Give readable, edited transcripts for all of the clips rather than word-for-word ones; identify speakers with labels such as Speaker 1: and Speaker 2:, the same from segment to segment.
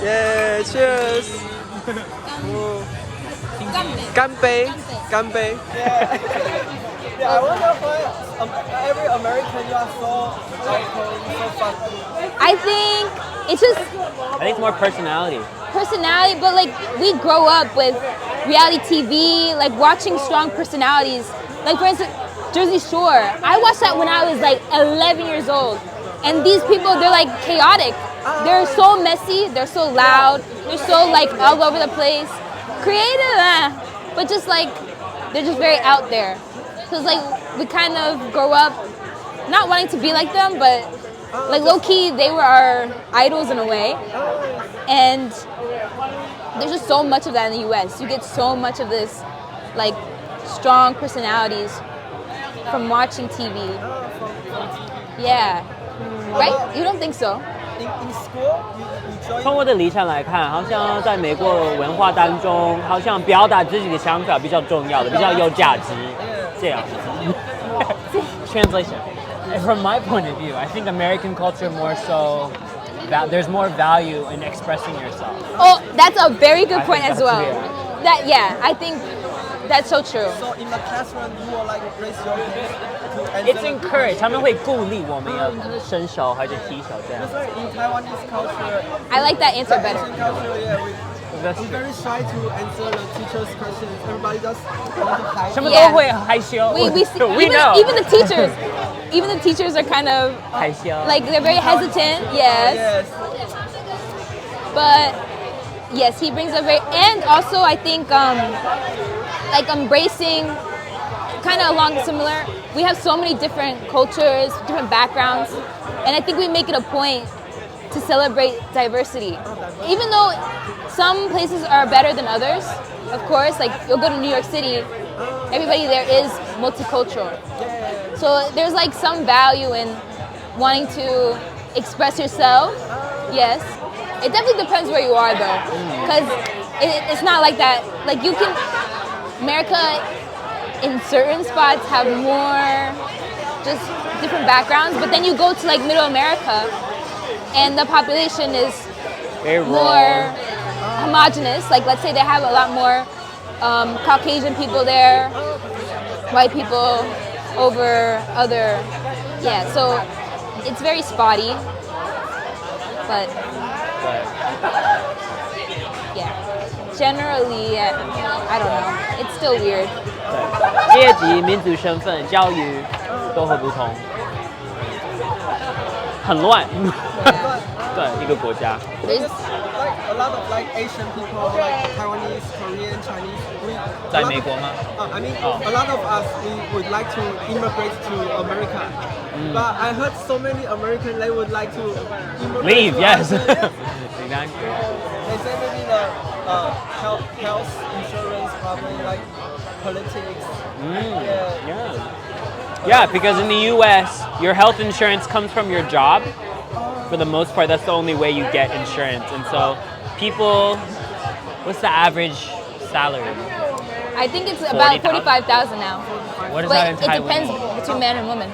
Speaker 1: Yeah, cheers. 干杯，干杯。
Speaker 2: Yeah. Yeah, I wonder why every American you are so fun.
Speaker 3: I think it's just
Speaker 4: I think it's more personality.
Speaker 3: personality, but like we grow up with reality TV, like watching strong personalities. Like for instance, Jersey Shore. I watched that when I was like 11 years old. And these people, they're like chaotic. They're so messy, they're so loud, they're so like all over the place. Creative, but just like, they're just very out there. So it's like, we kind of grow up not wanting to be like them, but like low-key, they were our idols in a way. And there's just so much of that in the US. You get so much of this like strong personalities from watching TV. Yeah. Right? You don't think so?
Speaker 2: In school, you join.
Speaker 4: 从我的立场来看，好像在美国文化当中，好像表达自己的想法比较重要的，比较有价值。这样。Translation.
Speaker 5: From my point of view, I think American culture more so, there's more value in expressing yourself.
Speaker 3: Oh, that's a very good point as
Speaker 5: that's
Speaker 3: well.
Speaker 5: real.
Speaker 3: That yeah, I think that's so true.
Speaker 2: So in the classroom, you will like raise your hand to answer.
Speaker 5: It's encouraged. 他们会鼓励我们要伸手或者踢手这样。
Speaker 2: That's right. In Taiwanese culture,
Speaker 3: I like that answer better.
Speaker 2: Asian culture, yeah,
Speaker 5: That's
Speaker 2: we're
Speaker 5: true.
Speaker 2: very shy to answer the teacher's questions. Everybody just want to hide.
Speaker 5: 什么
Speaker 3: Yeah.
Speaker 5: 都会害羞。
Speaker 3: We see,
Speaker 5: We know.
Speaker 3: even the teachers are kind of
Speaker 5: 害羞。
Speaker 3: like they're very hesitant. Yes,
Speaker 2: Yes.
Speaker 3: but yes, he brings a very and also I think like embracing kind of along similar. We have so many different cultures, different backgrounds, and I think we make it a point to celebrate diversity. Even though some places are better than others, of course, like you'll go to New York City, everybody there is multicultural. So there's like some value in wanting to express yourself. Yes. It definitely depends where you are though, because it's not like that. Like you can, America in certain spots have more just different backgrounds, but then you go to like middle America and the population is
Speaker 4: Very
Speaker 3: more homogenous. Like let's say they have a lot more Caucasian people there, white people over other, yeah, so it's very spotty, but yeah, generally, I don't know, it's still weird.
Speaker 4: 阶级、民族身份、教育都很不同，很乱。对，一个国家。
Speaker 3: There's,
Speaker 2: Like a lot of like Asian people, like Taiwanese, Korean, Chinese.
Speaker 5: 在美国吗？
Speaker 2: I mean, a lot of us we would like to immigrate to America, but I heard so many Americans they would like to immigrate
Speaker 5: Leave,
Speaker 2: to
Speaker 5: yes.
Speaker 2: us.
Speaker 5: Exactly.
Speaker 2: They say maybe the health insurance problem, like politics.
Speaker 4: Yeah, because in the U.S., your health insurance comes from your job. For the most part, that's the only way you get insurance. And so people, what's the average salary?
Speaker 3: I think it's about 45,000 now.
Speaker 5: What is
Speaker 3: But
Speaker 5: that in
Speaker 3: it
Speaker 5: Taiwan?
Speaker 3: depends between man and woman,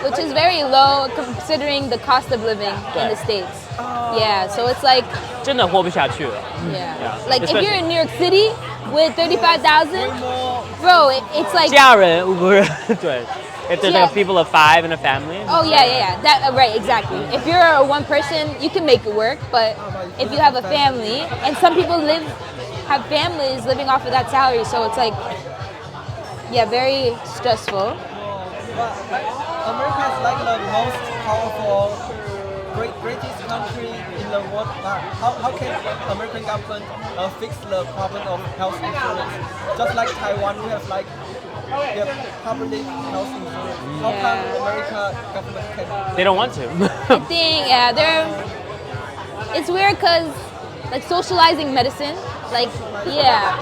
Speaker 3: which is very low considering the cost of living in the States. Yeah, so it's like,
Speaker 4: 真的活不下去了。
Speaker 3: yeah.
Speaker 4: Yeah.
Speaker 3: Like if you're
Speaker 4: Especially-
Speaker 3: in New York City with 35,000, bro, it's like,
Speaker 4: 家人5个人，对。If there's like
Speaker 3: Yeah.
Speaker 4: people of 5 in a family.
Speaker 3: oh yeah. That right, exactly. If you're one person, you can make it work. But if you have a family, and some people have families living off of that salary, so it's like, yeah, very stressful.
Speaker 2: But America is like the most powerful, greatest country in the world. But how can American government fix the problem of health insurance? Just like Taiwan, we have like public health insurance. How come America government can?
Speaker 4: They don't want to.
Speaker 3: I think, yeah, it's weird because like socializing medicine, like, yeah.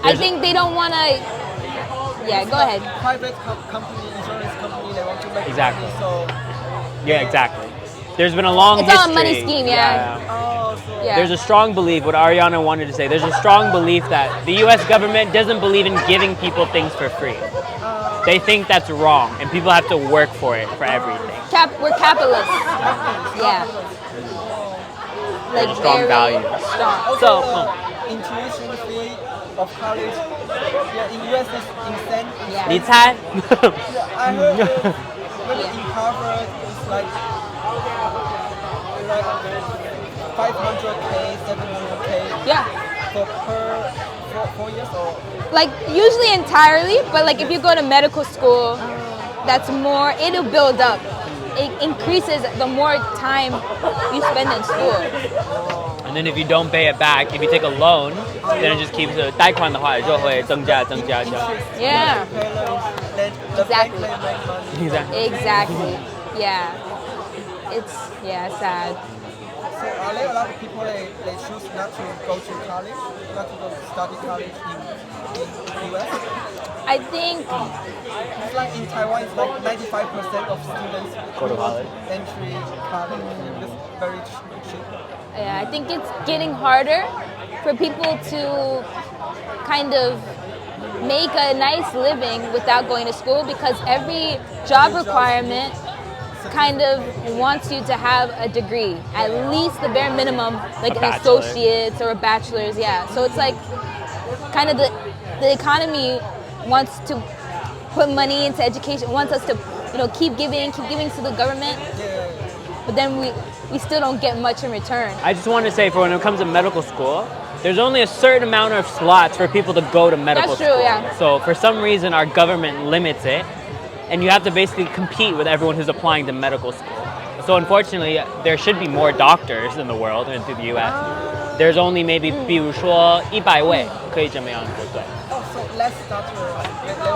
Speaker 3: I think they don't want to, yeah, go ahead.
Speaker 2: Private company, insurance company, they want to make
Speaker 4: Exactly.
Speaker 2: money, so
Speaker 4: Yeah, exactly. There's been a long
Speaker 3: It's all
Speaker 4: history.
Speaker 3: a money scheme, yeah.
Speaker 2: so
Speaker 3: Yeah.
Speaker 4: There's a strong belief, what Ariana wanted to say, there's a strong belief that the US government doesn't believe in giving people things for free. They think that's wrong, and people have to work for it, for everything.
Speaker 3: We're capitalists. Yeah. like
Speaker 4: There's a strong
Speaker 3: very
Speaker 4: value.
Speaker 3: strong.
Speaker 4: So,
Speaker 2: intuition fee of college, yeah, in US is insane.
Speaker 3: Yeah.
Speaker 4: 你猜？
Speaker 2: Yeah, I heard maybe in Harvard it's like 500K, 700K
Speaker 3: Yeah.
Speaker 2: for per 4 years or
Speaker 3: Like usually entirely, but like if you go to medical school, that's more, it'll build up. It increases the more time you spend in school.
Speaker 4: And then if you don't pay it back, if you take a loan, then it just keeps 贷款的话就会增加这样。
Speaker 3: Yeah.
Speaker 2: then the bank
Speaker 3: Exactly.
Speaker 2: may make money.
Speaker 3: Exactly. Yeah. It's sad.
Speaker 2: So are there a lot of people they choose not to go to college, not to go study college in US?
Speaker 3: I think
Speaker 2: It's like in Taiwan, it's like 95% of students
Speaker 4: Go to college.
Speaker 2: entry college. It's very cheap.
Speaker 3: I think it's getting harder for people to kind of make a nice living without going to school because every job requirement kind of wants you to have a degree, at least the bare minimum, like an
Speaker 4: bachelor.
Speaker 3: associate's or a bachelor's. Yeah, so it's like kind of the economy wants to put money into education, wants us to keep giving to the government, but then we still don't get much in return.
Speaker 4: I just want to say, for when it comes to medical school, there's only a certain amount of slots for people to go to medical
Speaker 3: That's true,
Speaker 4: school.
Speaker 3: yeah.
Speaker 4: So for some reason, our government limits it, and you have to basically compete with everyone who's applying to medical school. So unfortunately, there should be more doctors in the world and to the U.S. There's only maybe 比如说100位可以这么样子，对。
Speaker 2: Oh, so less doctor.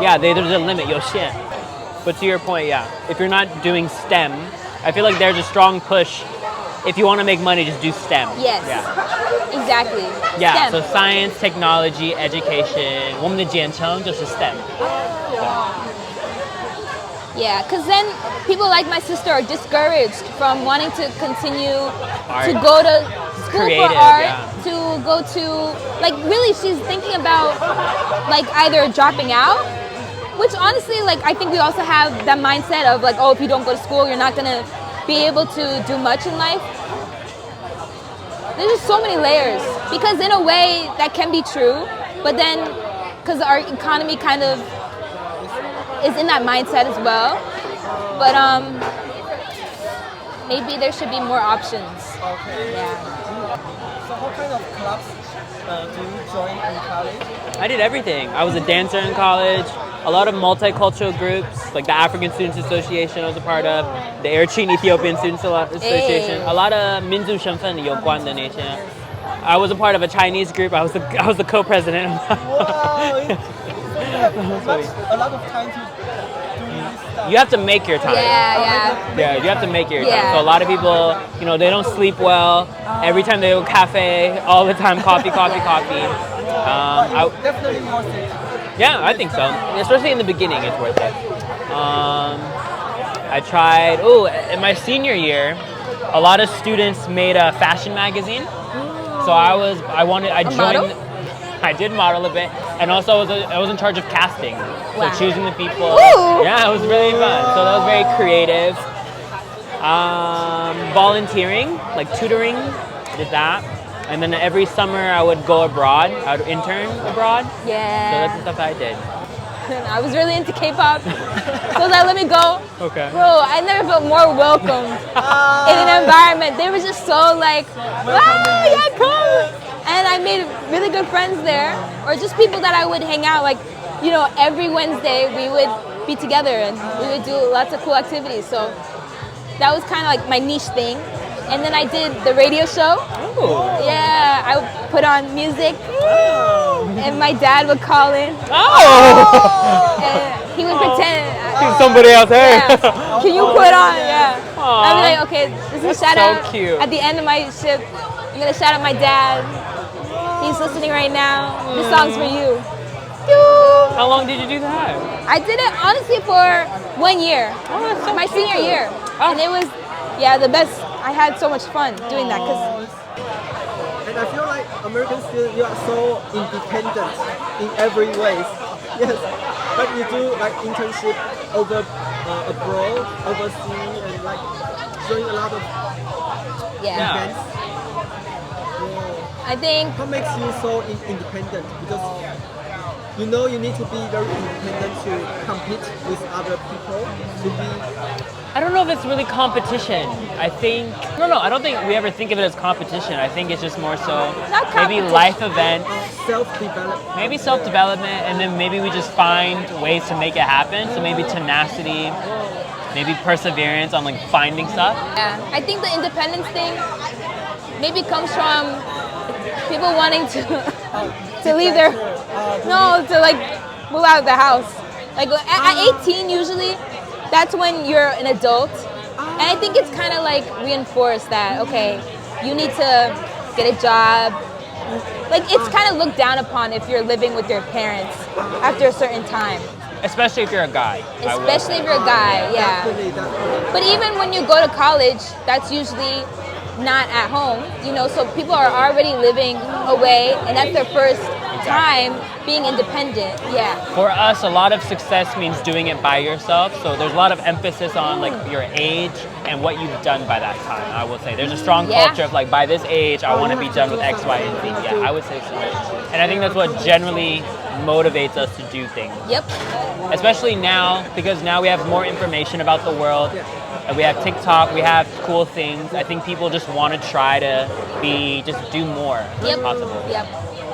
Speaker 4: Yeah, there's a limit, 有限. But to your point, yeah, if you're not doing STEM, I feel like there's a strong push. If you want to make money, just do STEM.
Speaker 3: Yes,
Speaker 4: Yeah.
Speaker 3: exactly.
Speaker 4: Yeah.
Speaker 3: STEM.
Speaker 4: So science, technology, education. 我们的简称就是 STEM.
Speaker 3: Yeah, because then people like my sister are discouraged from wanting to continue
Speaker 4: Art.
Speaker 3: to go to school
Speaker 4: Creative,
Speaker 3: for art,
Speaker 4: yeah.
Speaker 3: to go to, like really she's thinking about like either dropping out, which honestly like I think we also have that mindset of like, oh, if you don't go to school, you're not going to be able to do much in life. There's just so many layers because in a way that can be true, but then because our economy kind of is in that mindset as well, but maybe there should be more options.
Speaker 2: Okay.
Speaker 3: Yeah.
Speaker 2: So what kind of clubs do you join in college?
Speaker 4: I did everything. I was a dancer in college. A lot of multicultural groups, like the African Students Association I was a part of, the Eritrean Ethiopian Students Association.
Speaker 3: Hey.
Speaker 4: A lot of 民族身份有关的那些. I was a part of a Chinese group. I was the co-president.
Speaker 2: Wow, you have a lot of time to do this stuff.
Speaker 4: You have to make your time.
Speaker 3: Yeah.
Speaker 4: Yeah, you have to make your time.
Speaker 3: Yeah.
Speaker 4: So a lot of people, they don't sleep well. Every time they go cafe, all the time coffee.
Speaker 2: Definitely worth it.
Speaker 4: Yeah, I think so. Especially in the beginning, it's worth it. I tried. In my senior year, a lot of students made a fashion magazine. So I joined.
Speaker 3: Model?
Speaker 4: I did model a bit, and also I was in charge of casting.
Speaker 3: Wow.
Speaker 4: So choosing the people.
Speaker 3: Ooh.
Speaker 4: Yeah, it was really fun. So that was very creative. Volunteering, like tutoring, did that. And then every summer I would go abroad. I would intern abroad. So
Speaker 3: Yeah.
Speaker 4: that's the stuff I did.
Speaker 3: I was really into K-pop, so I was like, let me go.
Speaker 4: Okay.
Speaker 3: Bro, I never felt more welcome in an environment. They were just so like, wow, yeah, come. And I made really good friends there, or just people that I would hang out, like, every Wednesday we would be together and we would do lots of cool activities. So that was kind of like my niche thing. And then I did the radio show.
Speaker 4: Ooh.
Speaker 3: Yeah, I would put on music, and my dad would call in,
Speaker 4: Oh!
Speaker 3: and he would pretend.
Speaker 4: Somebody else, hey.
Speaker 3: Yeah. Can you put on? Yeah.
Speaker 4: Aw.
Speaker 3: I'd be like, okay, this is a shout
Speaker 4: so
Speaker 3: out.
Speaker 4: cute.
Speaker 3: At the end of my shift, I'm gonna shout out my dad. He's listening right now. This song's for you.
Speaker 4: How long did you do that?
Speaker 3: I did it honestly for 1 year. My senior year. And it was, the best. I had so much fun doing that.
Speaker 2: And I feel like American students, you are so independent in every way. Yes, but you do like internship abroad, overseas, and like doing a lot of
Speaker 3: Yeah.
Speaker 2: events.
Speaker 3: I think
Speaker 2: What makes you so independent? Because you know you need to be very independent to compete with other people. To be
Speaker 4: I don't know if it's really competition. I think I don't think we ever think of it as competition. I think it's just more so
Speaker 3: Not
Speaker 4: maybe
Speaker 3: competition.
Speaker 4: life events,
Speaker 2: self-development.
Speaker 4: maybe self-development, and then maybe we just find ways to make it happen. So maybe tenacity, maybe perseverance on like finding stuff.
Speaker 3: yeah, I think the independence thing maybe comes from people wanting to leave their to like move out of the house. Like at 18 usually, that's when you're an adult, and I think it's kind of like reinforced that okay, you need to get a job. Like it's kind of looked down upon if you're living with your parents after a certain time,
Speaker 4: Especially if you're a guy. I will
Speaker 3: especially
Speaker 4: say.
Speaker 3: if you're a guy. Yeah.
Speaker 2: Definitely.
Speaker 3: But even when you go to college, that's usually not at home, you know, so people are already living away and that's their first time being independent. Yeah.
Speaker 4: For us, a lot of success means doing it by yourself. So there's a lot of emphasis on like your age and what you've done by that time. I will say there's a strong
Speaker 3: Yeah.
Speaker 4: culture of like by this age, I want to be done with X, Y, and Z. Yeah, I would say so. And I think that's what generally motivates us to do things.
Speaker 3: Yep.
Speaker 4: Especially now, because now we have more information about the world. And we have TikTok, we have cool things. I think people just want to try to just do more if
Speaker 3: Yep.
Speaker 4: possible.
Speaker 3: Yep.